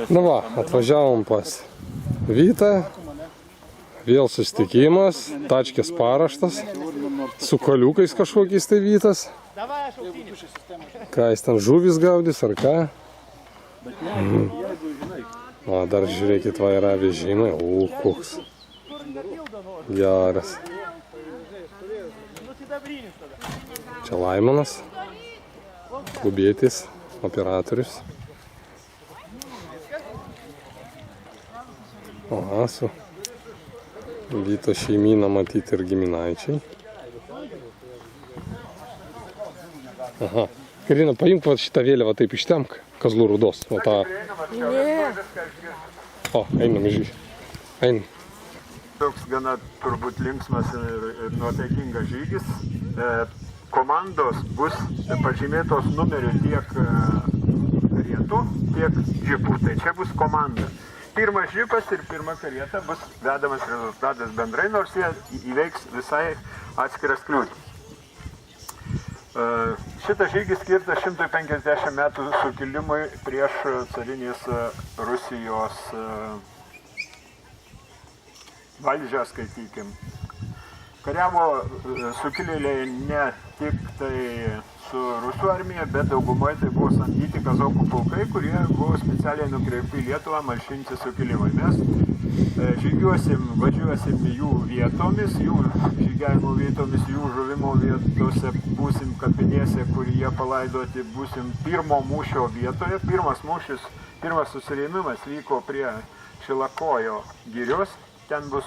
Nu va, atvažiavom pas Vytą, vėl susitikimas, tačkės paraštas, su koliukais kažkokiais tai Vytas. Ką jis ten žuvis gaudys ar ką? O, dar žiūrėkit, va yra vežimai, koks geras. Čia Laimonas, Gubėtis, operatorius. Aha, su Vyto šeimyna matyti ir giminaičiai. Aha. Karina, paimk šitą vėliavą taip ištemk, Kazlų Rūdos. O, tą... O, einam į žygį. Einam. Toks gana turbūt linksmas ir nuotaikingas žygis. Komandos bus pažymėtos numeriu tiek karietų, tiek džipų. Tai čia bus komanda. Pirmas džipas ir pirma karieta bus vedamas rezultatas bendrai, nors jie įveiks visai atskiras kliūtis. Šitas žygis skirtas 150 metų sukilimui prieš carinės Rusijos valdžią, skaitykim. Kariavo sukilėliai ne tik tai su rusų armija, bet daugumoje tai buvo samdyti kazokų pulkai, kurie buvo specialiai nukreipti į Lietuvą malšinti sukilimui. Mes žygiuosim, važiuosim jų vietomis, jų žygiavimo vietomis, jų žuvimo vietose, būsim kapinėse, kur jie palaidoti, būsim pirmo mūšio vietoje. Pirmas mūšis, pirmas susirėmimas vyko prie Šilakojo girios. Ten bus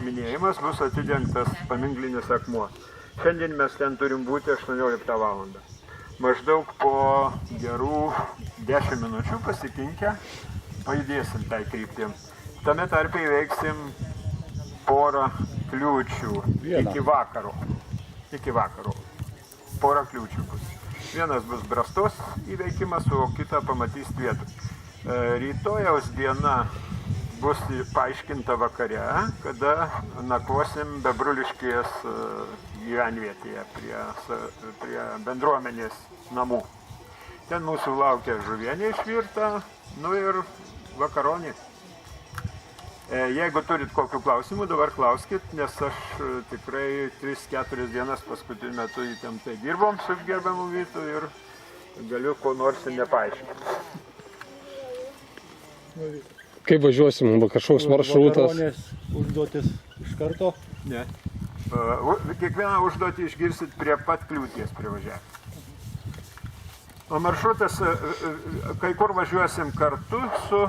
minėjimas, bus atidengtas paminklinis akmuo. Šiandien mes ten turim būti 18 valandą. Maždaug po gerų 10 minučių pasikinkę pajudėsim tai kryptim. Tame tarpe įveiksim porą kliūčių iki vakaro. Iki vakaro. Porą kliūčių bus. Vienas bus brastos įveikimas, o kitą pamatys vietų. Rytojaus diena bus paaiškinta vakare, kada nakvosim Bebruliškės gyvenvietėje prie bendruomenės namų. Ten mūsų laukia žuvienė išvirta, nu ir vakaronė. Jeigu turit kokių klausimų, dabar klauskit, nes aš tikrai 3-4 dienas paskutiniu metu įtemptai dirbom su gerbiamu Vytu ir galiu ko nors ir nepaaiškinti. Kaip važiuosim, kažkoks maršrutas? Vakaronės užduotis iš karto? Ne. Kiekvieną užduotį išgirsit prie pat kliūties privažiavimo. O maršrutas, kai kur važiuosim kartu su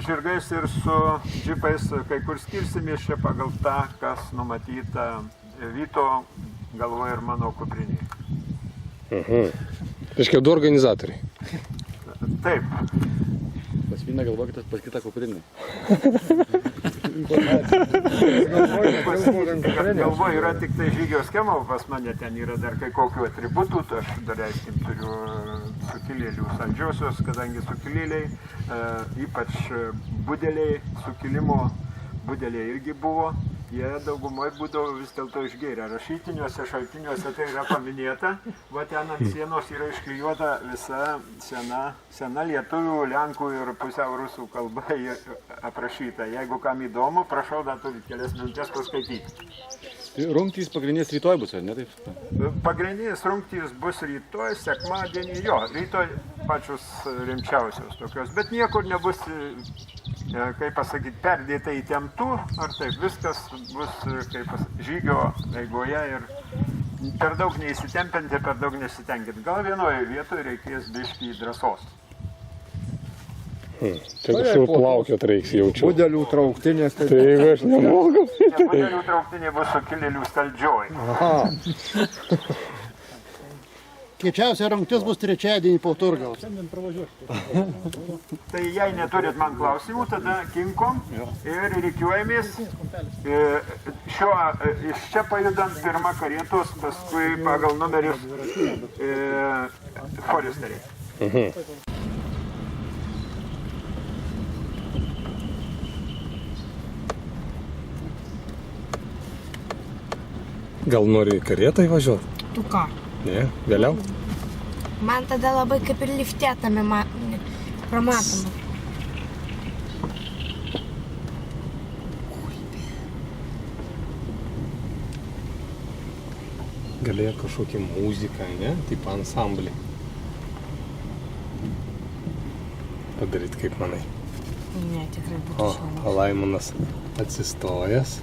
žirgais ir su džipais, kai kur skirsimės čia pagal tą, kas numatyta Vyto galvoje ir mano kuprinėje. Reiškia, du organizatoriai. Taip. Pas vieną galvoja, kitas pas kitą kuprinę. Galvoje yra tik tai žygio schema, pas mane ten yra dar kai kokių atributų, tai aš dar turiu sukilėlių saldžiosios, kadangi sukilėliai, ypač budeliai, sukilimo budeliai irgi buvo, jie daugumoje būdavo vis dėlto išgėrę. Rašytiniuose šaltiniuose tai yra paminėta, va ten ant sienos yra išklijuota visa sena lietuvių, lenkų ir pusiau rusų kalba aprašyta. Jeigu kam įdomu, prašau, dar turit kelias minutės paskaityti. Rungtys pagrindinės rytoj bus, ar ne taip? Pagrindinės rungtys bus rytoj, sekmadienį, jo, rytoj pačios rimčiausios tokios, bet niekur nebus, kaip pasakyti, perdėtai įtemptų, ar taip, viskas bus kaip žygio eigoje ir per daug neįsitempiant ir per daug nesitenkint. Gal vienoje vietoje reikės biškį drąsos. Čia kažkur plaukiot reiks, jaučiu. Budelių trauktinės. Tai aš nemoku. Budelių trauktinė bus sukilėlių saldžioj. Kiečiausia rungtis bus trečiadienį po turgaus. Tai jei neturit man klausimų, tada kinkom ir rikiuojamės. Iš čia pajudant pirmą karietos, paskui pagal numerius foresteriai. Gal nori karietą įvažiuoti? Tu ką? Ne, vėliau? Man tada labai kaip ir lifte tame Pramatoma. Galėjo kažkokią muziką, ne? Tipo ansamblį. Padaryt, kaip manai. Ne, tikrai būtų O, šaunu. Laimonas atsistojęs.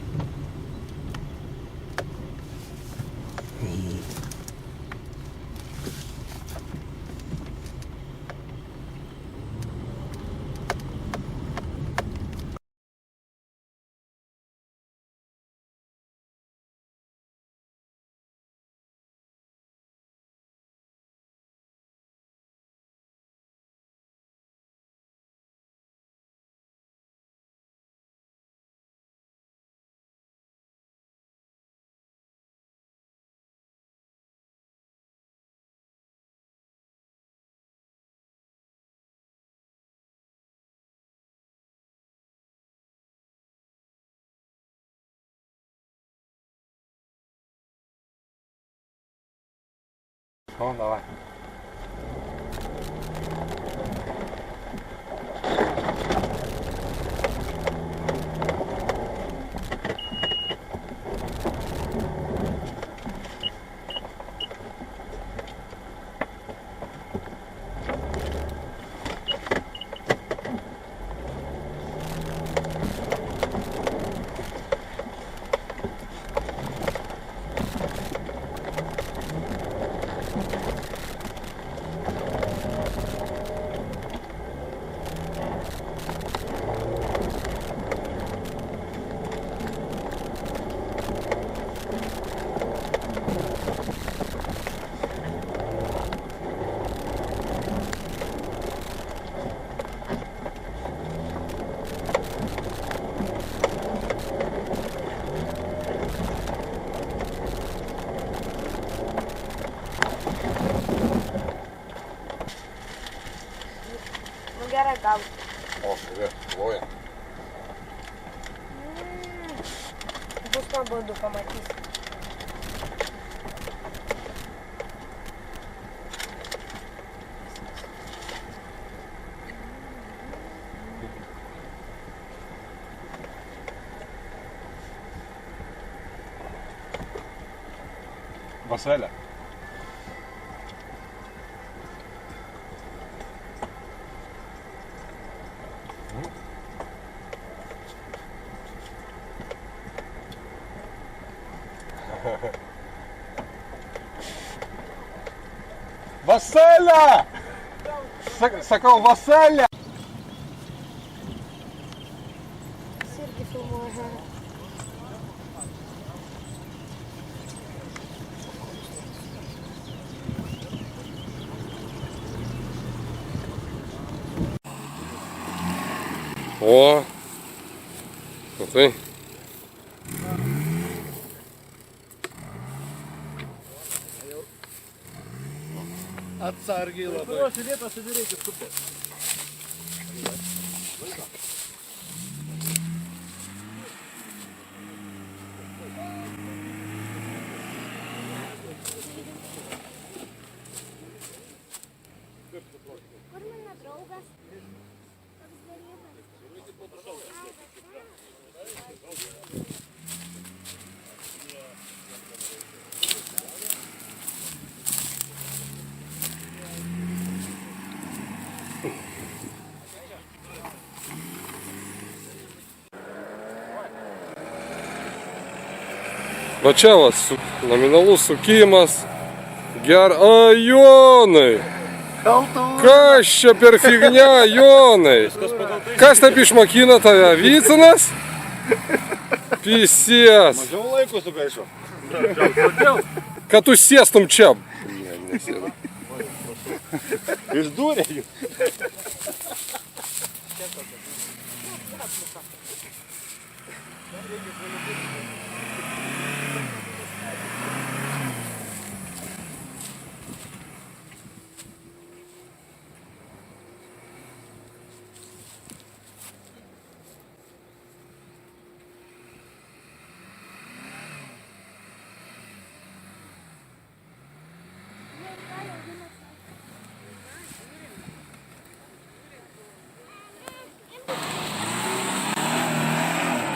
O, davai. Nu gerai, gal. O, žiūrėk, ploja. Bus nuobodu, pamatysi. Vaselė. Vaselė! Sakau, Vaselė! Jis irgi filmuoja. O, matai? Atsargiai labai. Kur mano draugas? Toks dalykas. Va čia va, nominalus sukimas. A, Jonai! Kas čia per fignia, Jonai? Kas taip išmokina tave? Vycinas? Pisės. Mažiau laiko sugaišo. Kad tu sėstum čia. Išdūrė jų.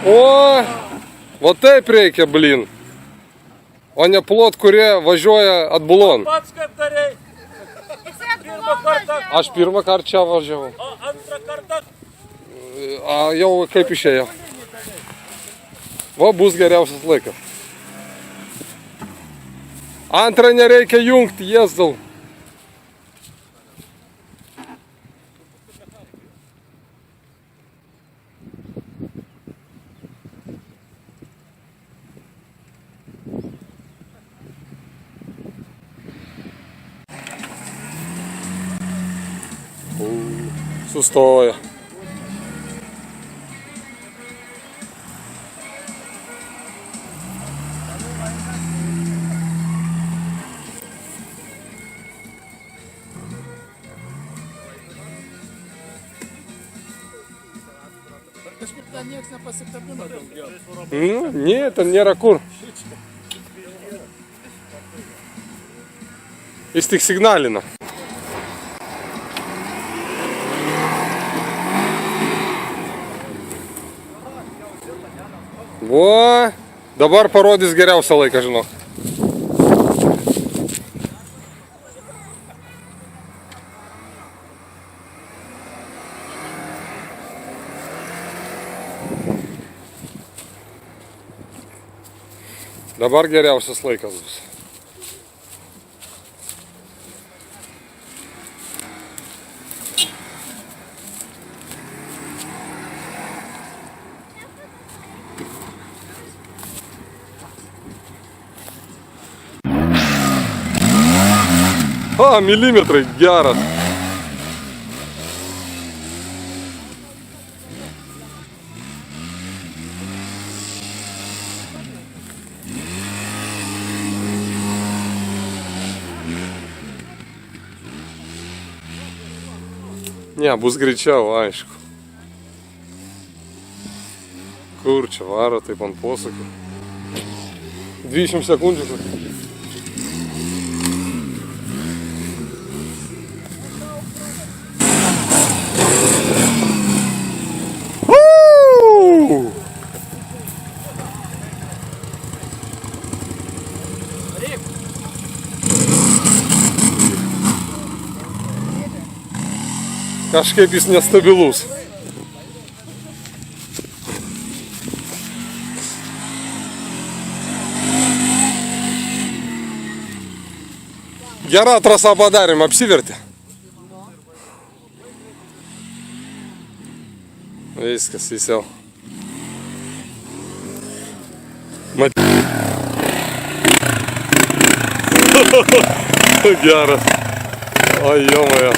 O, va taip reikia, blin. O ne plot, kurie važiuoja atbulon. Pats kaip darei, pirmą kartą, Aš pirmą kartą čia važiavau. o antrą kartą A jau kaip išėjo. Va, bus geriausias laikas. Antrą nereikia jungti, Jėzau. Sustoja. Kažkaip ten nieks nepasikabino daugiau. Ne, ten nėra kur. Jis tik signalina. Va, dabar parodys geriausią laiką, žinok. Dabar geriausias laikas bus. A, milimetrai, geras. Ne, bus greičiau, aišku. Kur čia varo, taip ant posūkio. 20 sekundžių. Kažkaip jis nestabilus. Gerą trasą padarėm, apsivertė. Viskas, jis jau. Geras. Oi, jomajo.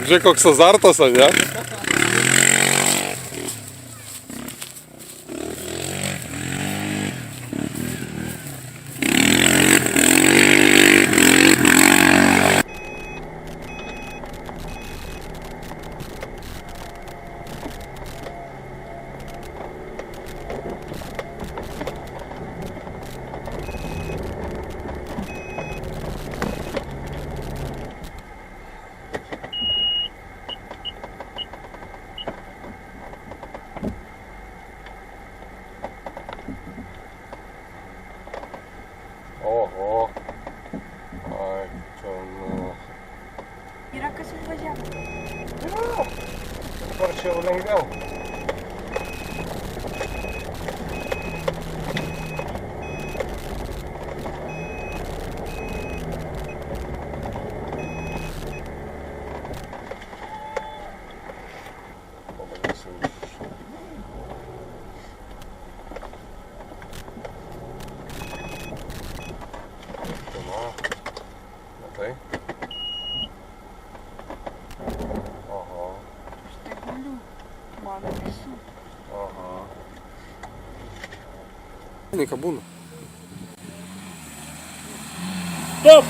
Žiūrėk, koks azartas, ne? Oho. Ai, čia nu. Yra kas užvažiavo. Dabar čia jau lengviau. Matai? Oho. Štai galiu. Mano visų. Aha. Nika būna. Stop!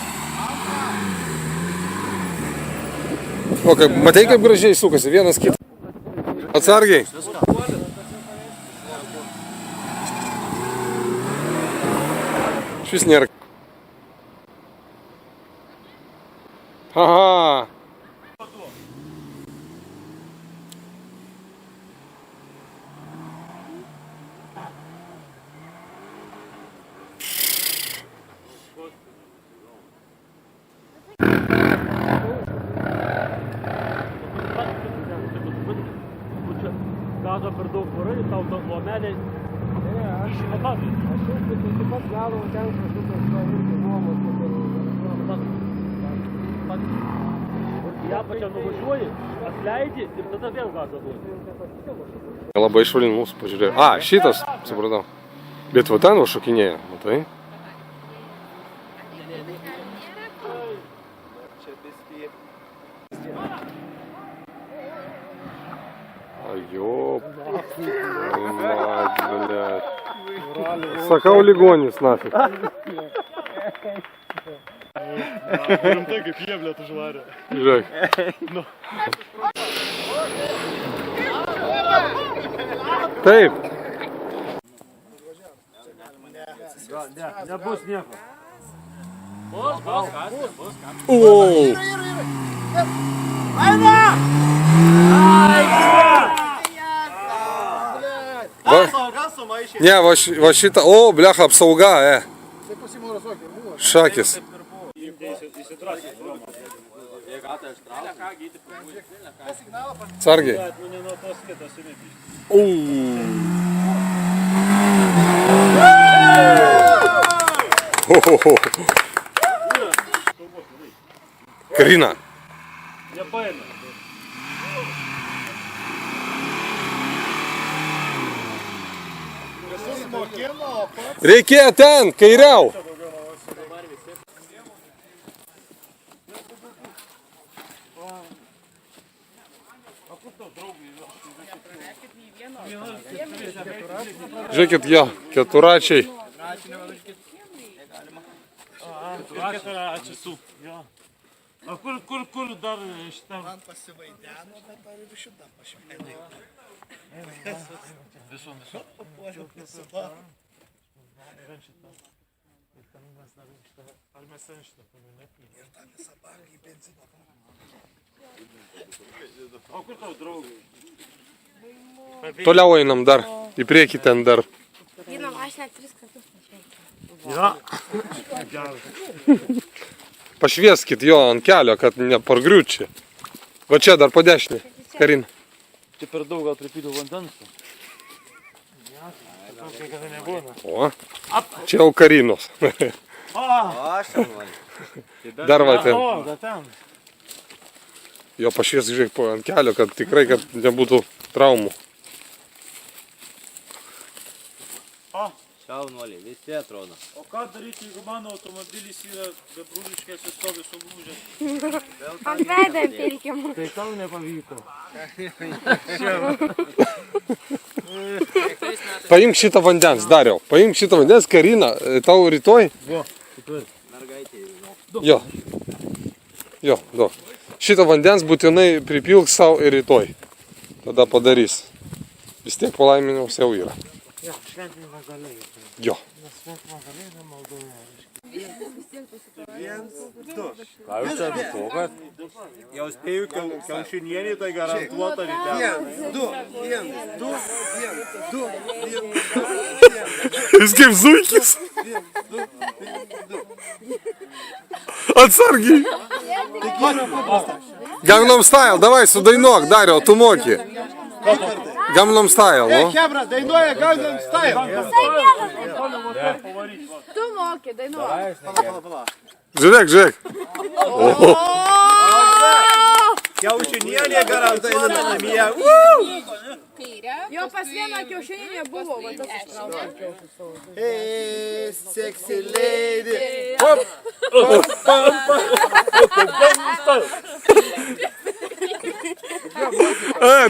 O, kaip, matai, kaip gražiai sukasi vienas kitą. Atsargiai. Šis nėra. Realiai. Išmatavi. Ją pačią nuvažiuoji, atleidi ir tada vėl gazą duodi. Labai švalin mūsų pažiūrėjo. A, šitas, supratau. Bet va ten va šokinėja, matai? Ajop. Mать, блядь. Sakau, ligonis nafig. Rimtai kaip jie, blėt, užvarė. Žiūrėk. Taip. Nebus nieko. Ne, va šitą, o, blecha, apsauga, Šakis. Sargiai. Karina. Nepaėmė. Reikia ten, kairiau. Žiūrėkit, jo, keturačiai. Keturačiai su. O kur dar šitą? Man pasivaideno, bet dar ir šitą pašvėdėjau. Visom. Ar mes ten šitą paminėtume? Ir tą visą bagą į benziną. O kur tau draugai? Toliau einam dar, į priekį ten dar. Žinom, aš net 3 kartus pašveikiau. Ja. Pašvieskit jo ant kelio, kad nepargriūt čia. Va čia dar po dešinį, Karina. Čia per daug gal pripyliau vandens. Kai kada nebūna. O, čia jau Karinos. Dar va ten. O, da ten. Jo pašviesk, žiūrėk, ant kelio, kad tikrai, kad nebūtų traumų. Šaunuoliai, visi atrodo. O ką daryti, jeigu mano automobilis yra bebrūžiškas ir stovi sulūžęs? Ant veidą pilkim. Tai tau nepavyko. Paimk šitą vandens, Dariau. Paimk šitą vandens, Karina, tau rytoj. Mergaitė. Jo. Jo, duok. Šitą vandens būtinai pripilk savo ir rytoj. Tada padarys. Vis tiek palaiminimas jau yra. Ja, šventinimo galiai. Jo. Šventinimo galiai nemaldoja. Jau spėjau kiaušinienį, tai garantuota ryte. 1, 2, 1, 2, 1, 2, 1. Jis kaip zuikis. Atsargiai. Gangnam Style, davai sudainuok, Dariau, tu moki. Gangnam Style, no? Hebra, dainuoja Gangnam Style. Tu moki, dainuok. Žiūrėk, žiūrėk. Kiaušinienė garantuota namie. Jo pas vieną kiaušinį nebuvo, va tas ištraukė. Hey, sexy lady.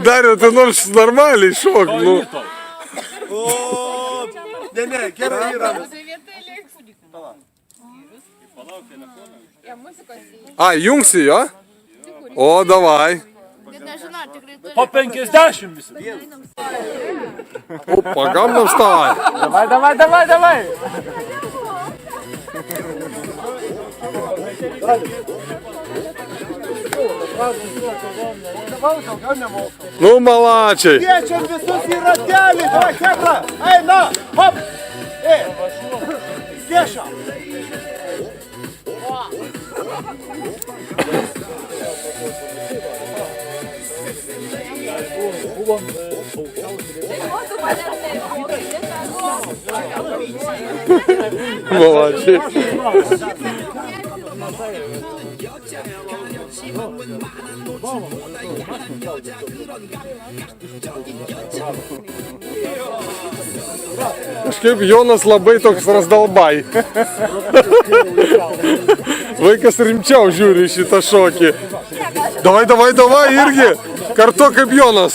Dariau, tai nors normaliai šok, nu. Ne, gerai yra. A, jungsi jo? O, davai. Nežinau, tikrai turi. Po 50 visi. Opa, Gangnam Style. Давай. Nu, malačiai. Kviečiam visus į ratelį. Davai, Hebra, eina, hop. Kieša. O, tu manęs taip. Молодчик. Kažkaip Jonas labai toks razdalbai. Vaikas rimčiau žiūri šitą šokį. Davai, irgi. Kartu kaip Jonas.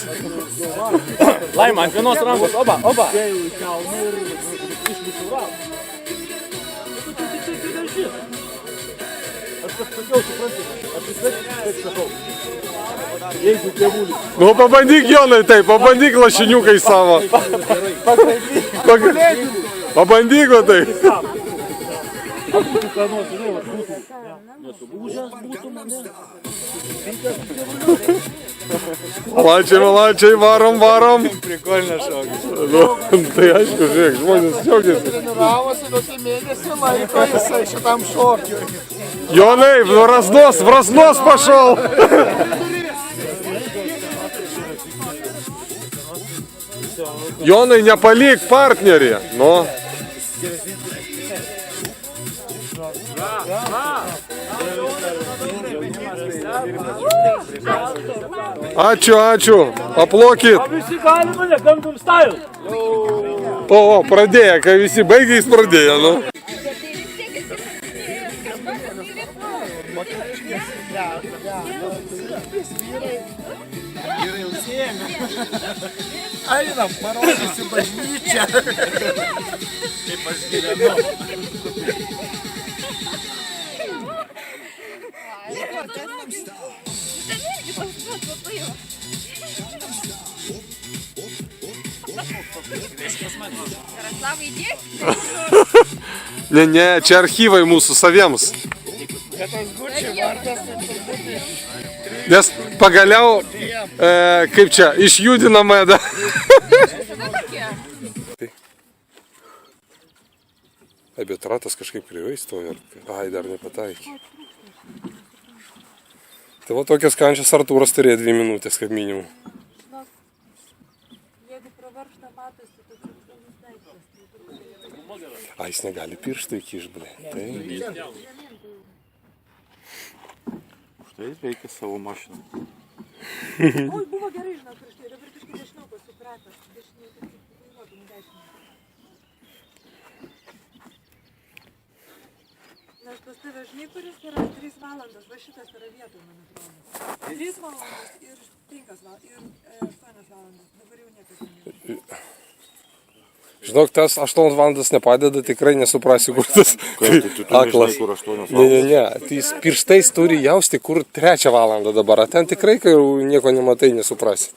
Laima, ant vienos rankos, oba. Aš pasakiau, suprantu, aš taip sakau. Jeigu tėvulį. Nu, pabandyk Jonai taip, pabandyk lašiniukai savo. Pabandyk va tai. Būtų ką nors, žinai, būtų nesulūžęs, būtų mane. Malačiai, varom. Prikolnė šokis. Nu, tai aišku, žiūrėk, žmonės džiaugiasi. Treniravosi kokį mėnesį laiko jisai šitam šokiui. Jonai, vrasnos pašol. Jonai, nepalik partnerį. Nu. Ačiū. Aplokit. Visi gali mane, Gangnam Style. O, pradėjo, kai visi baigė, jis pradėjo, nu. Einam, parodysi bažnyčią. Kaip aš gyvenu. Jaroslavai, įdėk. Ne, čia archyvai mūsų saviems. Nes pagaliau, kaip čia, išjudinama, da. Bet ratas kažkaip krivai stoja. Ai, dar nepataikė. Tai va tokias kančias Artūras turėjo 2 minutės kaip minimum. Jeigu pravaršta matosi, tai nusdaiktas. A, jis negali pirštų įkišt, ble. Tai. Štai reikia savo mašiną. Oi, buvo gerai, žinau, prieš tai. Dabar kažkaip dešiniau pasipratęs. Dešiniau, kad vairuotum dešiniau. Nes pas tave žinai, kuris yra 3 valandas. Va šitas yra vietoj, man atrodo. 3 valandas ir 5 valandas. Ir 8 valandas. Dabar jau niekas nežinau. Žinok, tas 8 valandas nepadeda, tikrai nesuprasi, kur tas aklas. Kur 8 Ne. Tai jis pirštais turi jausti, kur 3 valandą dabar. A ten tikrai, kai nieko nematai, nesuprasi.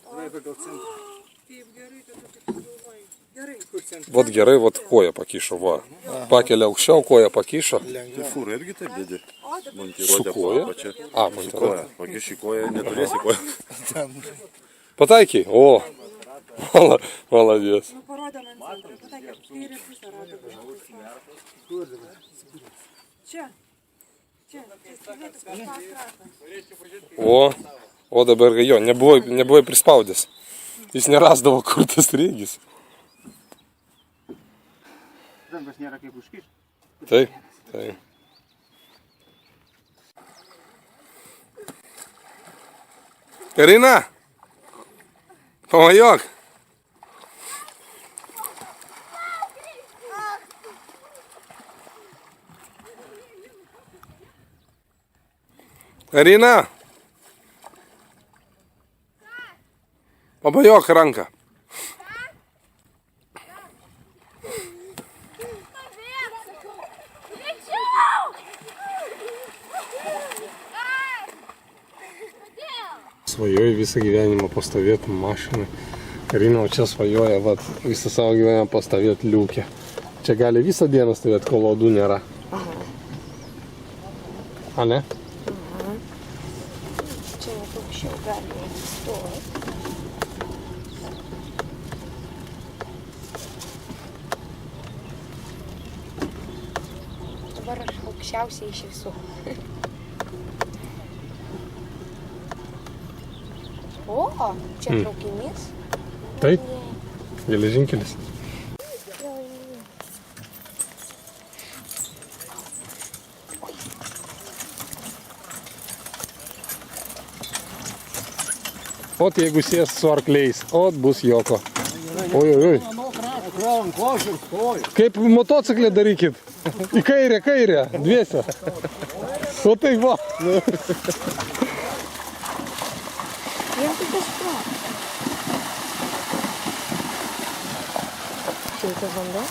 Kaip gerai, kad tu taip galvoji. Gerai. Vot gerai, vot koja pakišo, va. Pakelia aukščiau, koja pakišo. Tai fūra irgi taip didi. Su koja? A, montiruotė. Pakiši koją, neturėsi koją. Pataikiai? O, maladės. Nu, parodė man centrą. Patakė, kairė pusę rato. Čia. Čia stovėtų kažkas kratas. O dabar jo, nebuvai prispaudęs. Jis nerasdavo, kur tas rėgis. Rankos nėra kaip užkišti. Taip. Karina, pamajok. Karina, pamajok ranką. Svajoju visą gyvenimą pastovėti mašinai. Karina, o čia svajoja, vat, visą savo gyvenimą pastovėti liūkę. Čia gali visą dieną stovėti, kol odų nėra. A ne? Čia aukščiau gali stoti. Dabar aš aukščiausiai iš visų. O, čia traukinys? Taip. Geležinkelis. Ot jeigu sės su arkliais, ot bus joko. Oi, oi, oi. Kaip motociklė darykit. Į kairę, dviese. O tai va. Šiltas vanduo?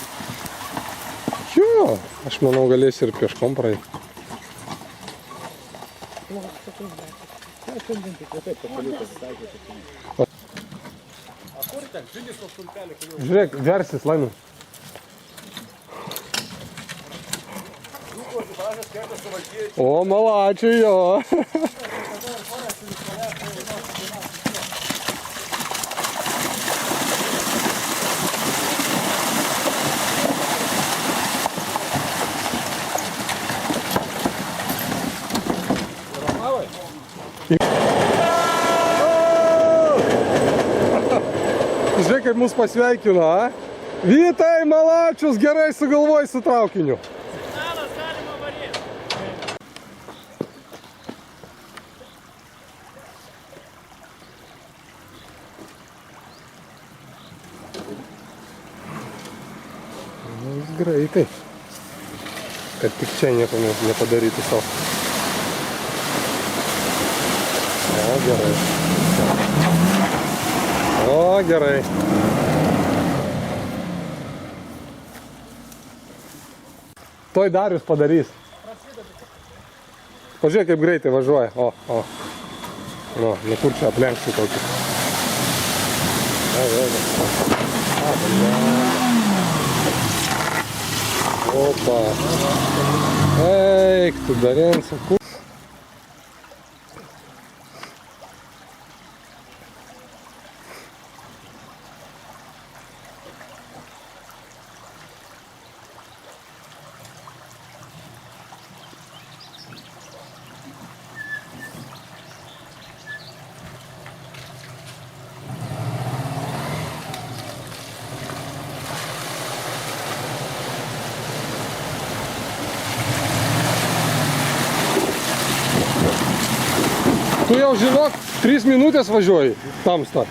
Jo, aš manau galėsi ir peškom praeiti. Žiūrėk, versis, Laimai. O, malačių, jo. Žiūrėk, kaip mus pasveikino, a? Vytai, malačius, gerai sugalvoj su traukiniu. Signalas galima varyti. Jis greitai. Kad tik čia nieko nepadarytų savo. O, gerai. O, gerai. Toj Darius padarys. Pažiūrėk, kaip greitai važiuoja. O. Nu, nekur čia aplenkti tokį. Opa. Eik, tu darinsi. Tu jau žinok, 3 minutės važiuoji tamsta.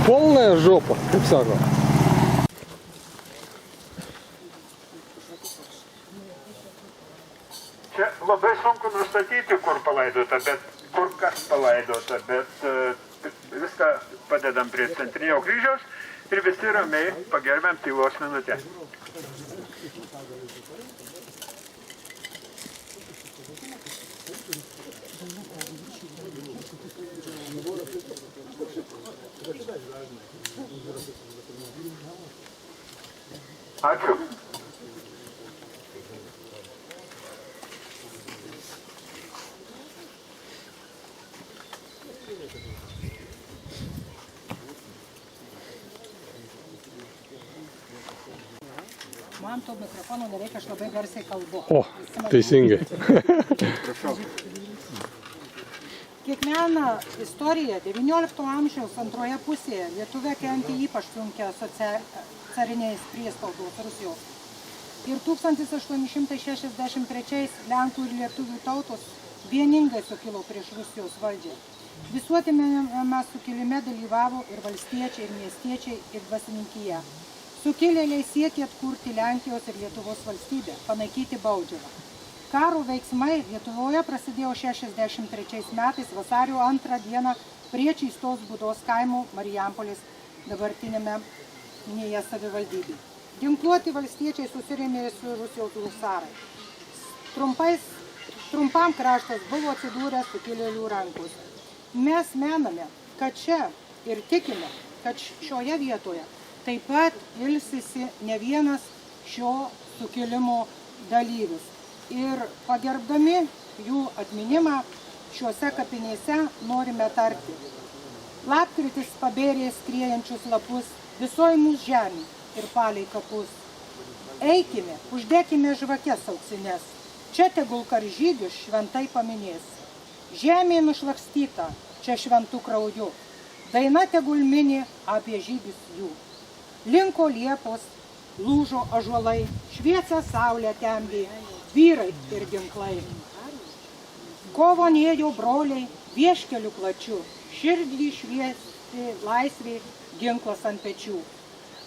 Polnąją žopą, kaip sako. Čia labai sunku nustatyti, kur palaidota, kur kas palaidota, bet viską padedam prie centrinio kryžiaus ir visi ramiai pagerbiam tylos minutę. Ačiū. Man to mikrofono nereikia, aš labai garsiai kalbu. O, teisingai. Kiekviena istorija 19 amžiaus antroje pusėje Lietuvė kentė ypač sunkia cariniais priespaudos Rusijos. Ir 1863 Lenkų ir Lietuvių tautos vieningai sukilo prieš Rusijos valdžią. Visuotinėme sukilime dalyvavo ir valstiečiai, ir miestiečiai, ir dvasininkija. Sukilėliai siekė atkurti Lenkijos ir Lietuvos valstybę, panaikyti baudžiavą. Karo veiksmai Lietuvoje prasidėjo 63 metais vasario 2 dieną prie Čystos Būdos kaimo Marijampolės dabartinėme savivaldybėje. Ginkluoti valstiečiai susirėmė su Rusijos husarai. Trumpam kraštas buvo atsidūręs sukilėlių rankos. Mes mename, kad čia ir tikime, kad šioje vietoje taip pat ilsisi ne vienas šio sukilimo dalyvis. Ir pagerbdami jų atminimą šiuose kapinėse norime tarti. Lapkritis pabėrė skriejančius lapus visoj mūsų žemė ir palei kapus. Eikime, uždėkime žvakes auksines, čia tegul karžygius šventai paminės. Žemė nušlakstyta čia šventų krauju, daina tegul mini apie žygius jų. Linko liepos, lūžo ąžuolai, šviesą saulę temdė, vyrai ir ginklai. Kovo nėjo broliai, vieškeliu plačiu, širdį šviesti laisvė, ginklas ant pečių.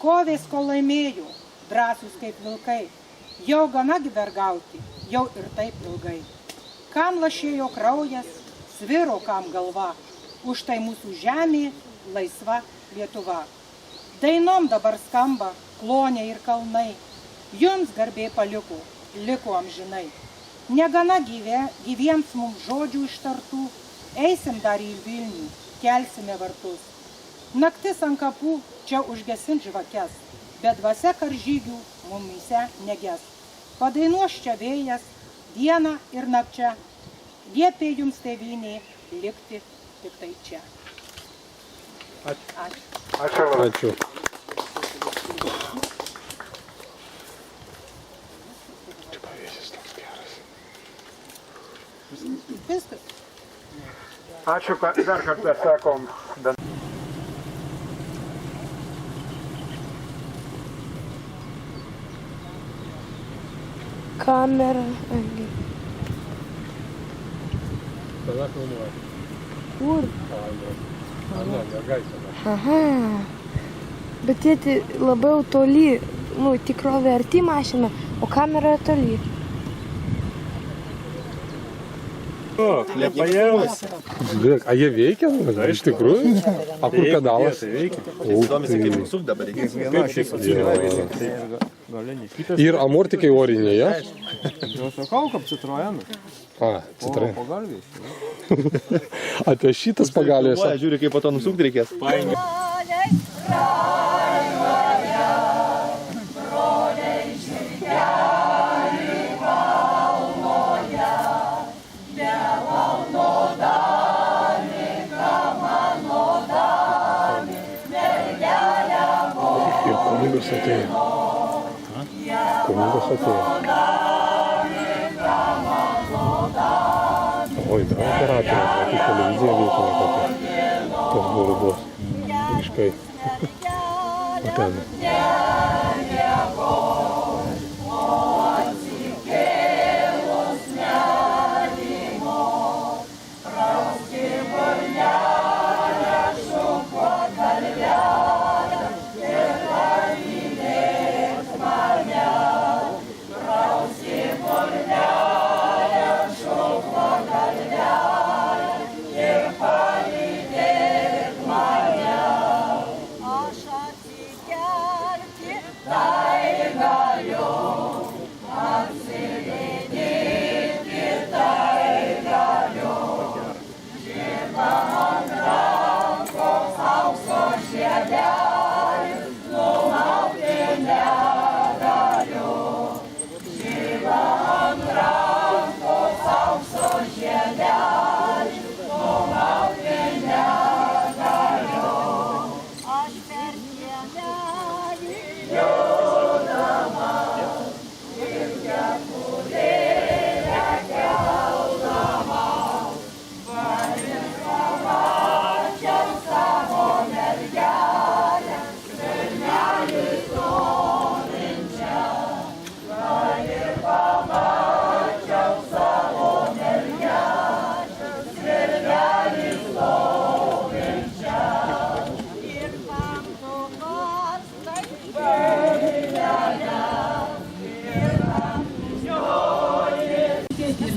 Kovės, kol laimėjo, drąsūs kaip vilkai, jau gana vergauti, jau ir taip ilgai. Kam lašėjo kraujas, sviro kam galva, už tai mūsų žemė laisva Lietuva. Dainom dabar skamba kloniai ir kalnai, jums garbė paliko, liko amžinai. Negana gyviems mums žodžių ištartų, eisim dar į Vilnių, kelsime vartus. Naktis ant kapų čia užgesint žvakes, bet dvasia karžygių mumyse neges. Padainuos čia vėjas, dieną ir nakčia, liepė jums tėvynė likti tik tai čia. Ačiū. Ačiū. Čia pavėsis toks geras. Viskas. Ačiū, kad dar kartą sakom. Kamera. Tada filmuoju. Kur? Ne, mergaitė. Aha. Bet tėti labiau toli, tikrovė arti mašina, o kamera toli. Nepajausi. A jie veikia? Iš tikrųjų? A kur pedalas? Įdomisi, kaip suk dabar reikia. Ir amortikai oriniai, ja? Sakau, kaip Citroenas. A, Citroen. Pagalviai. Apie šitas pagalvės. Žiūri, kaip po to nusukti reikės. Ir kunigas atėjo. Kunigas atėjo. Oi, dar operatorė, kaip televizija veikia kokia. Tas buvo ribos. Visiškai. O ten.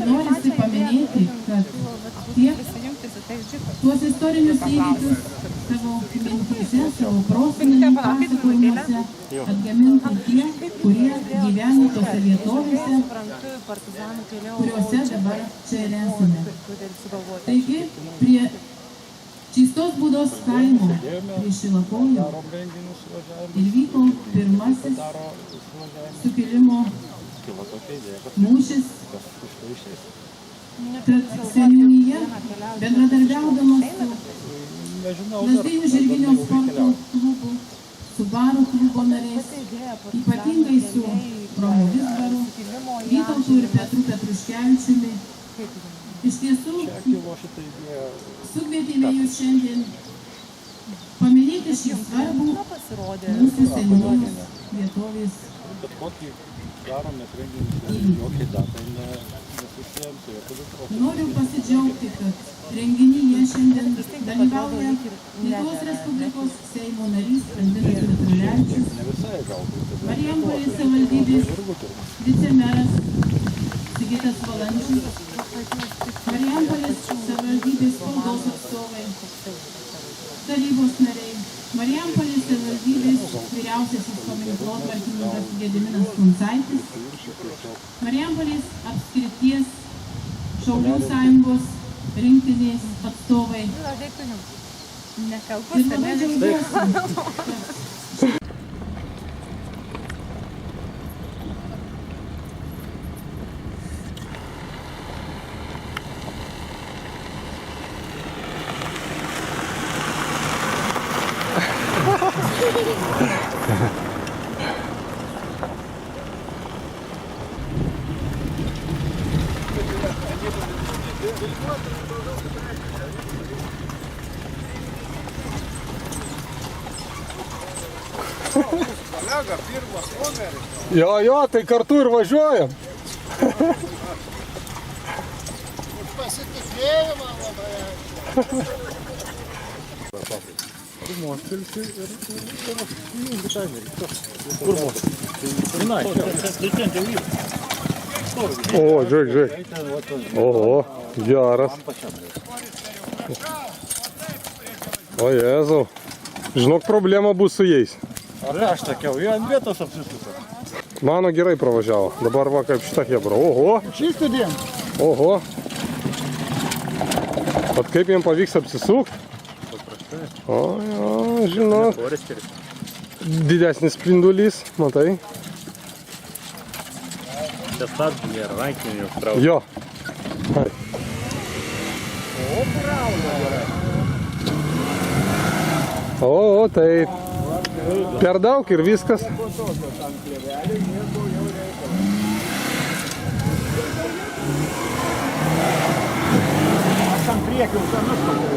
Norisi paminėti, kad tiek tuos istorinius įvykius savo mintyse, savo prosenelių pasakojimuose atgamintų tie, kurie gyvena tose vietovėse, kuriuose dabar čia ir esame. Taigi, prie Čistos Būdos kaimo prie Šilakojų ir vyko pirmasis sukilimo mūšis. Tad seniūnija, bendradarbiaudama su Lazdijų žirginio sporto klubu, su baro klubo nariais, ypatingai su Romu Vizbaru, Vytautu ir Petru Petruškevičiumi, iš tiesų sukvietėme jūs šiandien paminėti šį svarbų mūsų seniūnijos vietovės Noriu pasidžiaugti, kad renginyje šiandien dalyvauja Lietuvos Respublikos Seimo narys Albinas Petrulevičius, Marijampolės savivaldybės vicemeras Sigitas Valančius, Marijampolės savivaldybės spaudos atstovai, tarybos nariai, Marijampolės savivaldybės vyriausiasis paminklotvarkininkas Gediminas Kuncaitis, Marijampolės apskrities Šaulių sąjungos rinktinės atstovai. Ir labai džiaugiuosi. Jo, tai kartu ir važiuojam. Pasitikėjimą labai. O, žiūrėk. Oho, geras. O Jėzau. Žinok, problema bus su jais. Ar aš sakiau, jie ant vietos apsisuka. Mano gerai pravažiavo. Dabar va kaip šitą hebra. Oho. Šis studijam. Oho. Pat kaip jiems pavyks apsisukti? O, jo, žinok. Didesnis spindulys, matai? Čia stabdžių nėra, rankinių užtraukti. Jo. O, taip. Per daug ir viskas. Aš ant priekio, senus priekio.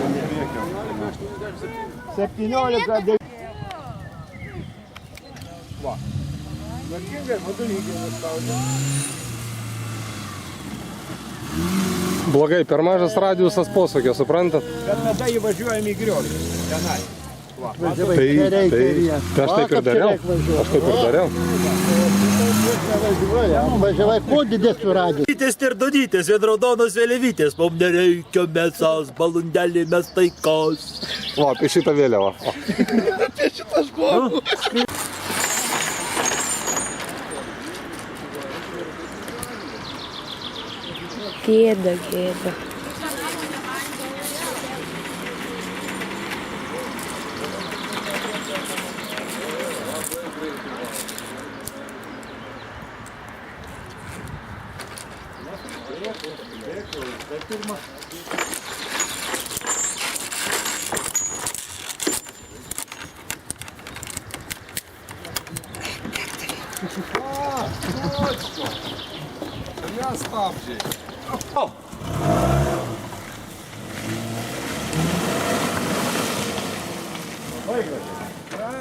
17 Va. Vargingai, vadulygiai nustaudė. Blogai, per mažas radiusas posūkio, suprantat? Bet tada įvažiuojam į griovį. Tenai. Tai aš taip ir dariau. Važiavai kuo didesnių radijų. Vytės ir dudytės, vien raudonos vėliavytės, mums nereikia mėsos, balundelį mes taikos. O, apie šitą vėliavą. Apie šitą žmogų. Gėda.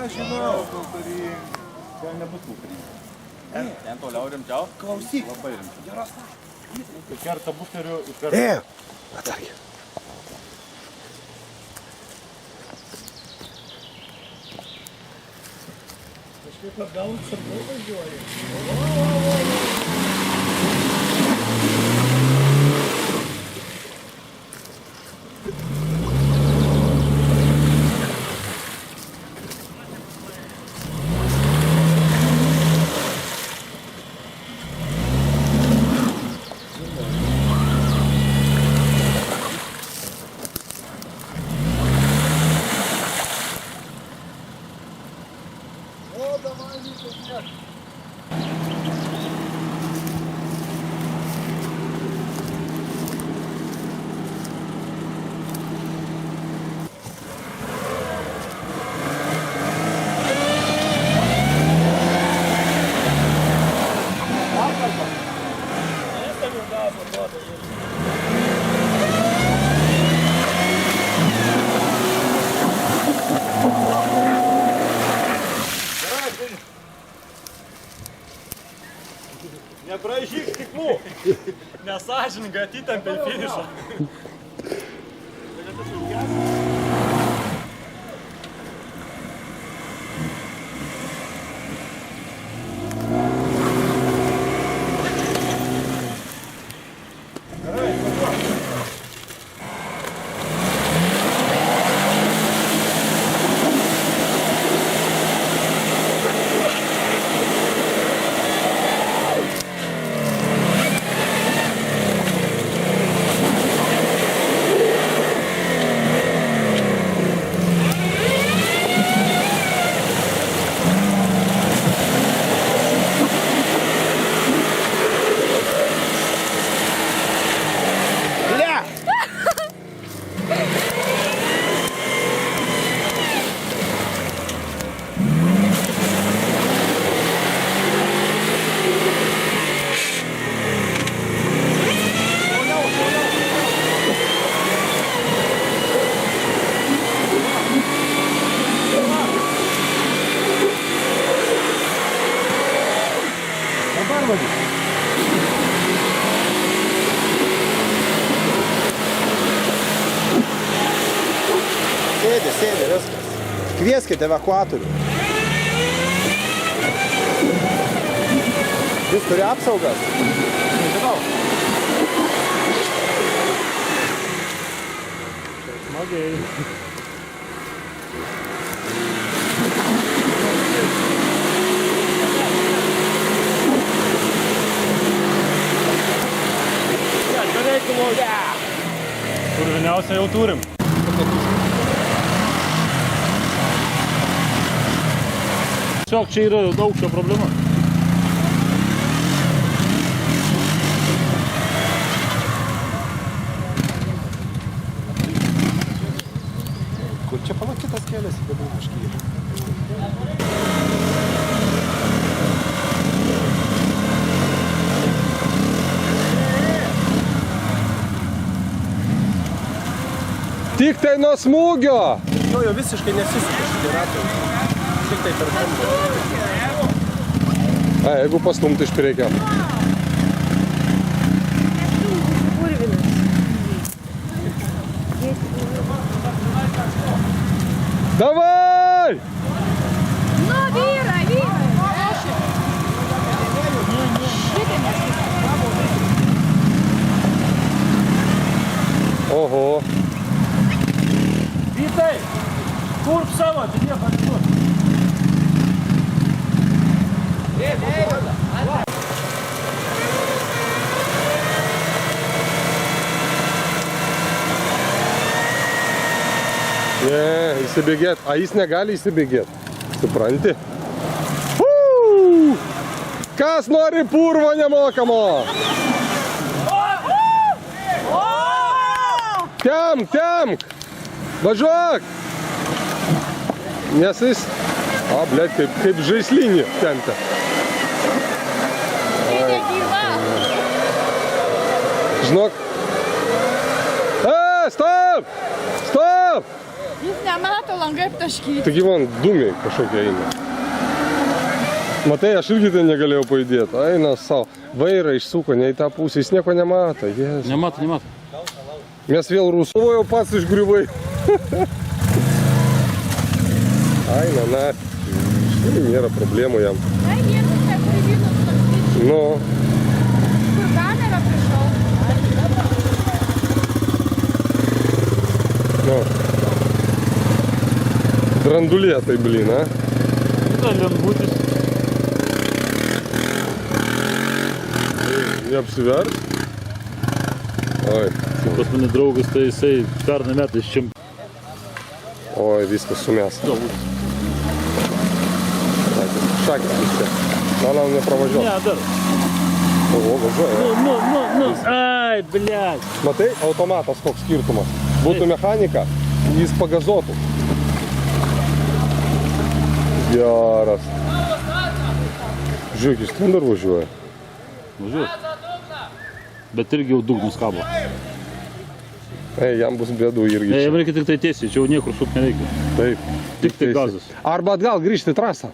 Aš žinau, kultūrinį. Čia nebus kultūrinį. Ten toliau rimčiau? Klausyk. Labai rimčiau. Geras. Kerta buferiu ir kerta. Atsargiai. Kažkaip labiau atsargiau važiuoju. Nebraižyk stiklų. Nesažininkai atitempė į finišą. Sėdi, viskas. Kvieskite evakuatorių. Jis turi apsaugas? Nežinau. Smagiai. Purviniausią jau turim. Tiesiog čia yra aukščio problema. Kur čia pala kitas kelias į Bebrų miškį? Tik tai nuo smūgio! Jo visiškai nesisuka šitie ratai. Tik tai per kambarį. Jeigu pastumti iš priekio. Davai! Nu, vyra! Oho. Vytai, kurp savo, atidėk atiduot. Ne, įsibėgėt. A jis negali įsibėgėt. Supranti? Kas nori purvo nemokamo? Temk! Važiuok! Nes jis... A, blėt, kaip žaislinį tempia. Žinok. Stop! Stop! Jis nemato langai aptaškyti. Taigi man dūmiai kažkokie eina. Matai, aš irgi tai negalėjau pajudėti. Eina savo. Vairą išsuko, ne į tą pusę. Jis nieko nemato. Yes. Nemato. Mes vėl Rusovo jau pats išgriuvai. Ai, na. Nėra problemų jam. Ai, vienas te kurivino sulapstyti. Nu. Kur kamera prišau? Nu. Drandulė tai, blin, a? Tai lengvutis. Neapsivers? Oi. Pas mane draugas, tai jisai pernai metais čim. Oi, viskas sumės. Šakis viskia. Gal nepravažiuos. Ne, dar. O, važiuoja. Nu. Ai, blėt. Matai, automatas koks skirtumas. Būtų mechanika, jis pagazuotų. Geras. Žiūrėk, jis ten dar važiuoja. Važiuoja. Bet irgi jau dugnas kabo. Jam bus bėdų irgi čia. Jam reikia tik tai tiesiai, čia jau niekur šūt nereikia. Taip. Tik tai gazas. Arba atgal grįžti į trasą.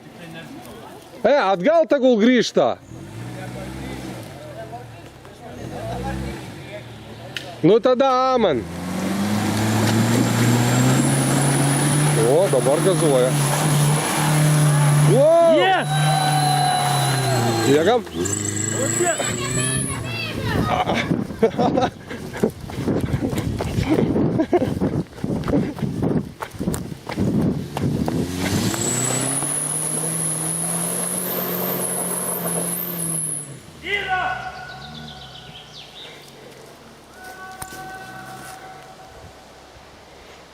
Atgal tegul grįžta. Nu tada amen. O, dabar gazuoja. Wow! Yes! Bėgam.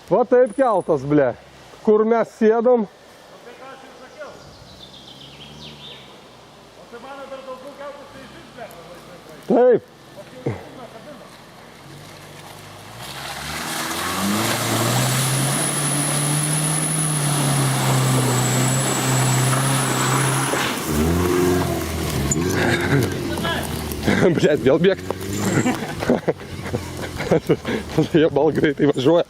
Va taip keltas, ble. Kur mes sėdom. Taip. Blet, vėl bėgti. Jie bal greitai važiuoja.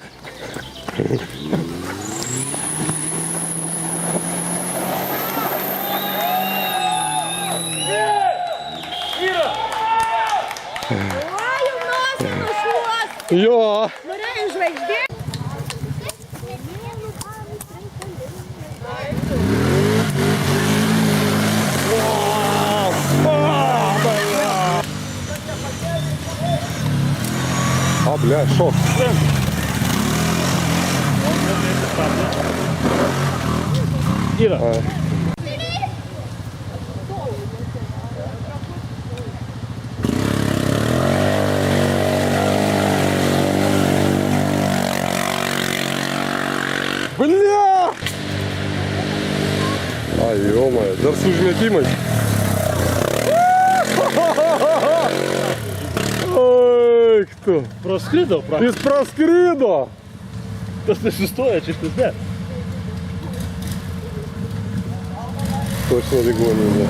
Jo. Norėjau žvaigždė. A, ble, šok. Yra. Bля! Ai, jomai, dar su užmetimais. Eik tu. Praskrido, Jis praskrido. Tas nesustoja, čia šis ne. Точно ligoninė.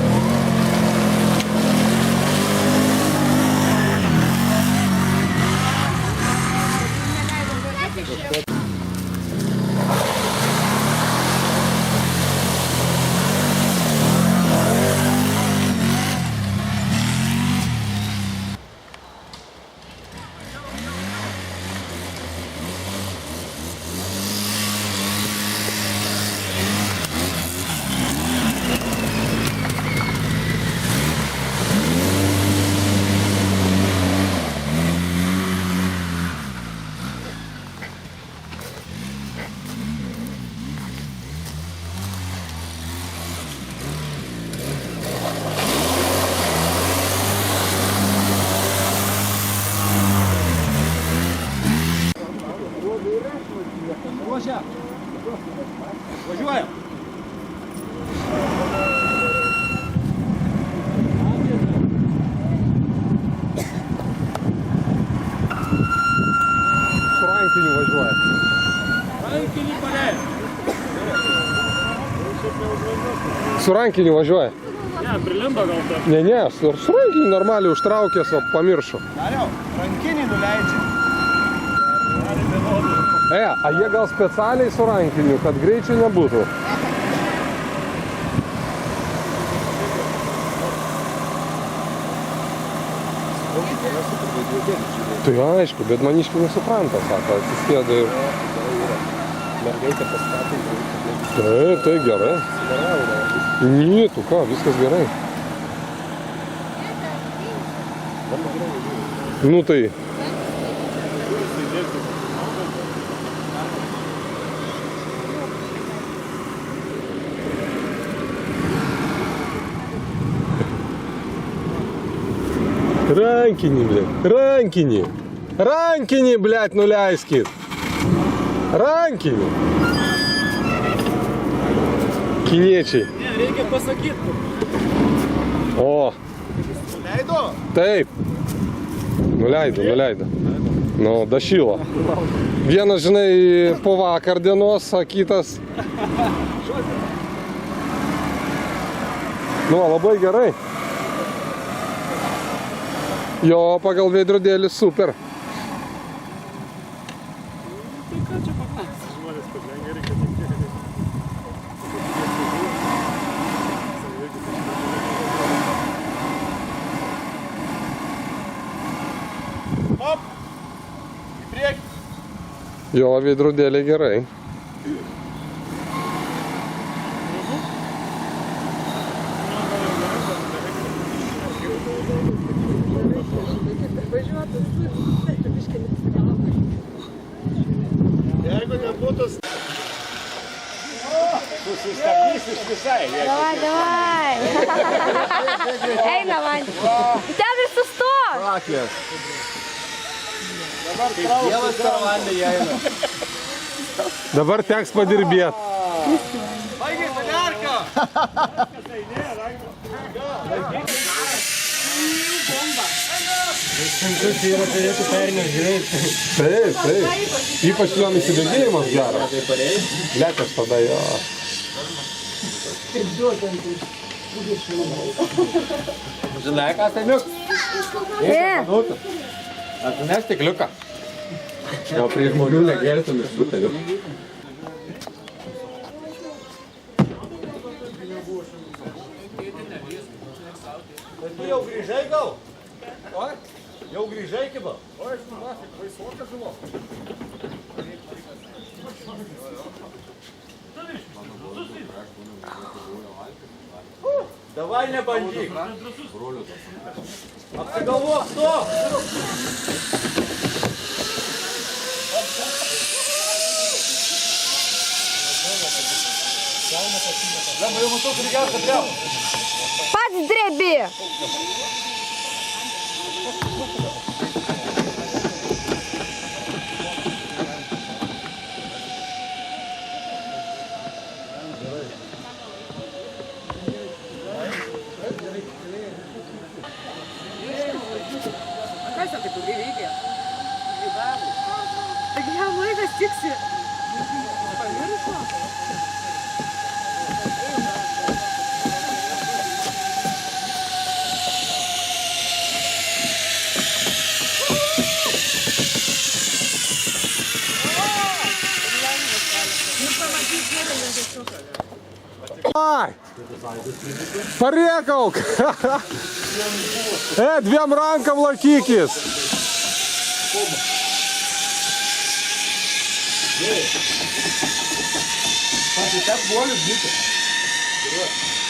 Važiuojam. Su rankiniu važiuoja. Rankinį padėjo. Su rankiniu važiuoja. Ne, prilimba gal ta. Ne, su rankiniu normaliai užtraukęs, o pamiršo. Dariau, rankinį nuleidžia. A jie gal specialiai su rankiniu, kad greičiai nebūtų. Tai aišku, bet maniškiai nesupranta, sako, atsisėda ir... Mergaitė pastatė. Taip, tai gerai. Ne, tu ką, viskas gerai. Nu tai... Rankinį, blėt, rankinį. Rankinį, blėt, nuleiskit. Rankinį. Kiniečiai. Ne, reikia pasakyti. O. Leido? Taip. Nuleido. Nu, dašylo. Vienas, žinai, po vakar dienos, o kitas... Nu, labai gerai. Jo, pagal veidrodėlį super. Tai ką čia paklausti? Žmonės paklausti, gerai, kad Hop! Jo, veidrodėlė gerai. Jeigu nebūtų... Susistabdysis visai. Davai, davai. Eina man. Ten ir sustok. Akės. Dabar Dievas per vandenį eina. Dabar teks padirbėt. Baigiai, panerka! Taip, taip. Ypač jom įsibėgėjimas geras. Lekas tada jo. Žinai, ką seniuk? Ne. Atsineš stikliuką. Gal prie žmonių negertum iš butelių. Tu jau grįžai gal? O? Jau grįžai kiba? O, aš nuvasik, vaisoką žuvo. Davai nebandyk. Apsigalvok, stop! Lemba, jau matau, kad reikiausia priau. Pats drebi. Kas jau taip ilgai veikia? Taigi jam laikas tiksi. Pamiršo? Ai! Pariekauk! Dviem rankam lakykis! Pasitep buolius, būtų.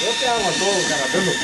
Ir ten matau karabinų.